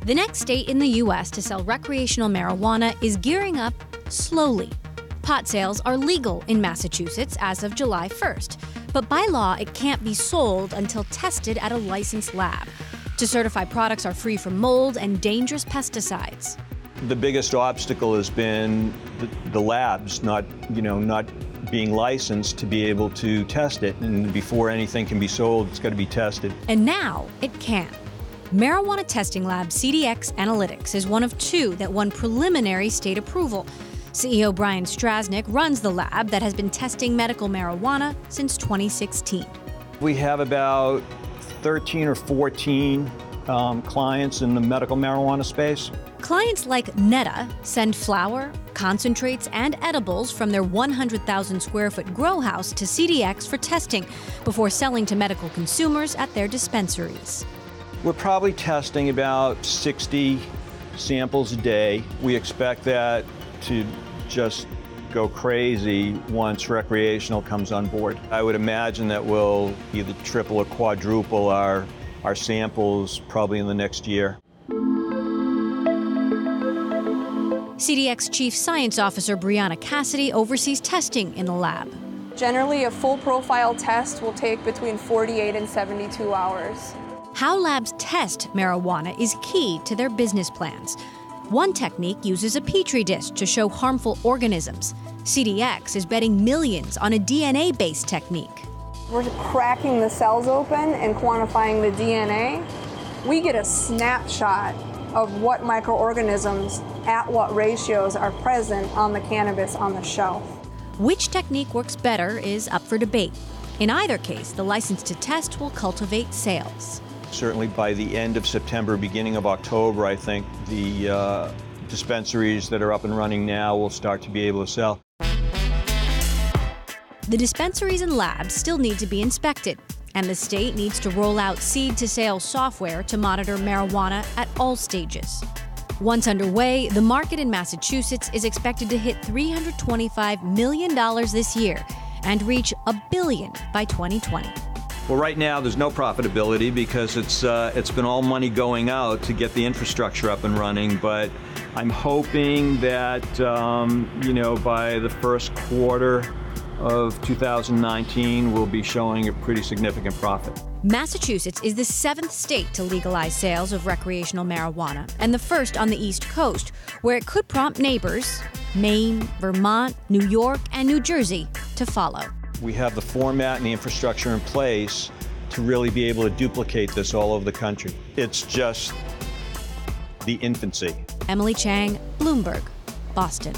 The next state in the U.S. to sell recreational marijuana is gearing up slowly. Pot sales are legal in Massachusetts as of July 1st, but by law it can't be sold until tested at a licensed lab. To certify products are free from mold and dangerous pesticides. The biggest obstacle has been the labs not being licensed to be able to test it. And before anything can be sold, it's got to be tested. And now it can. Marijuana testing lab CDX Analytics is one of two that won preliminary state approval. CEO Brian Strasnick runs the lab that has been testing medical marijuana since 2016. We have about 13 or 14 clients in the medical marijuana space. Clients like Netta send flower, concentrates, and edibles from their 100,000 square foot grow house to CDX for testing before selling to medical consumers at their dispensaries. We're probably testing about 60 samples a day. We expect that to just go crazy once recreational comes on board. I would imagine that we'll either triple or quadruple our samples probably in the next year. CDX Chief Science Officer Brianna Cassidy oversees testing in the lab. Generally, a full profile test will take between 48 and 72 hours. How labs test marijuana is key to their business plans. One technique uses a petri dish to show harmful organisms. CDX is betting millions on a DNA-based technique. We're cracking the cells open and quantifying the DNA. We get a snapshot of what microorganisms at what ratios are present on the cannabis on the shelf. Which technique works better is up for debate. In either case, the license to test will cultivate sales. Certainly by the end of September, beginning of October, I think the dispensaries that are up and running now will start to be able to sell. The dispensaries and labs still need to be inspected, and the state needs to roll out seed-to-sale software to monitor marijuana at all stages. Once underway, the market in Massachusetts is expected to hit $325 million this year and reach $1 billion by 2020. Well, right now there's no profitability because it's been all money going out to get the infrastructure up and running. But I'm hoping that by the first quarter of 2019 we'll be showing a pretty significant profit. Massachusetts is the 7th state to legalize sales of recreational marijuana and the first on the East Coast, where it could prompt neighbors, Maine, Vermont, New York, and New Jersey, to follow. We have the format and the infrastructure in place to really be able to duplicate this all over the country. It's just the infancy. Emily Chang, Bloomberg, Boston.